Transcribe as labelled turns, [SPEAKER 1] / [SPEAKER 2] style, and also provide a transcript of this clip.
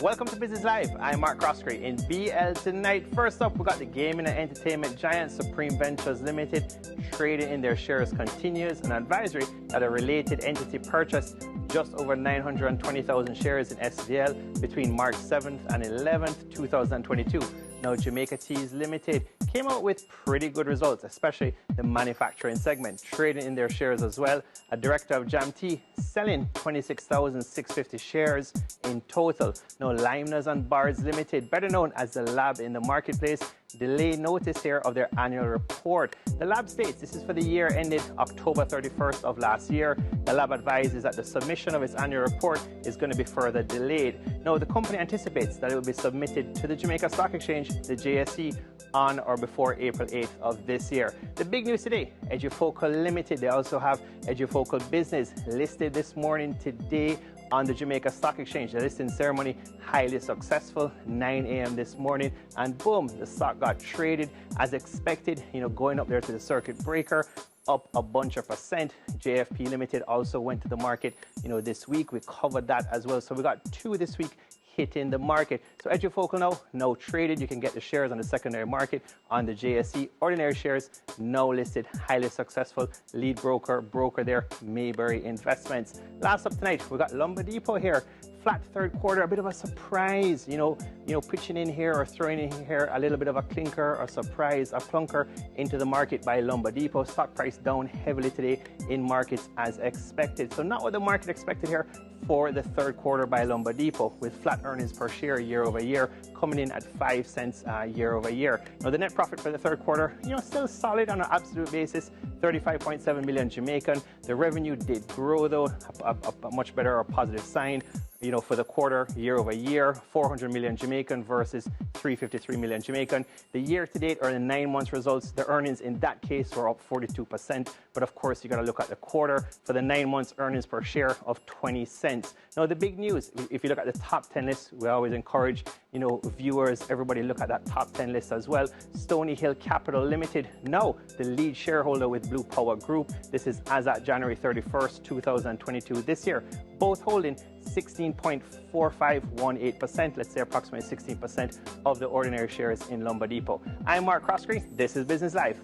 [SPEAKER 1] Welcome to Business Live. I'm Mark Croskery. In BL tonight, first up, we got the gaming and entertainment giant Supreme Ventures Limited. Trading in their shares continues. An advisory that a related entity purchased just over 920,000 shares in SVL between March 7th and 11th, 2022. Now, Jamaica Teas Limited came out with pretty good results, especially the manufacturing segment, trading in their shares as well. A director of Jam Tea selling 26,650 shares in total. Now, Limners and Bards Limited, better known as the Lab in the marketplace, delay notice here of their annual report. The Lab states this is for the year ended October 31st of last year. The Lab advises that the submission of its annual report is going to be further delayed. Now, the company anticipates that it will be submitted to the Jamaica Stock Exchange, the JSE, on or before April 8th of this year. The big news today, EduFocal Limited, they also have EduFocal Business listed this morning today on the Jamaica Stock Exchange. The listing ceremony, highly successful, 9 a.m. this morning, and boom, the stock got traded as expected, going up there to the circuit breaker, up a bunch of percent. JFP Limited also went to the market, this week. We covered that as well. So we got two this week hitting the market. So EduFocal now traded. You can get the shares on the secondary market on the JSE. Ordinary shares now listed, highly successful. Lead broker there, Mayberry Investments. Last up tonight, we got Lumber Depot here. Flat third quarter, a bit of a surprise, pitching in here or throwing in here a little bit of a clinker or surprise, a clunker into the market by Lumber Depot. Stock price down heavily today in markets as expected. So not what the market expected here for the third quarter by Lumber Depot, with flat earnings per share year over year coming in at 5 cents year over year. Now the net profit for the third quarter, still solid on an absolute basis, 35.7 million Jamaican. The revenue did grow though, a much better or positive sign. For the quarter, year over year, 400 million Jamaican versus 353 million Jamaican. The year to date or the 9 months results, the earnings in that case were up 42%. But of course, you got to look at the quarter. For the 9 months, earnings per share of 20 cents. Now, the big news, if you look at the top 10 list, we always encourage, viewers, everybody look at that top 10 list as well. Stony Hill Capital Limited, now the lead shareholder with Blue Power Group. This is as at January 31st, 2022 this year. Both holding 16.4518%, let's say approximately 16% of the ordinary shares in Lumber Depot. I'm Mark Croskery. This is Business Live.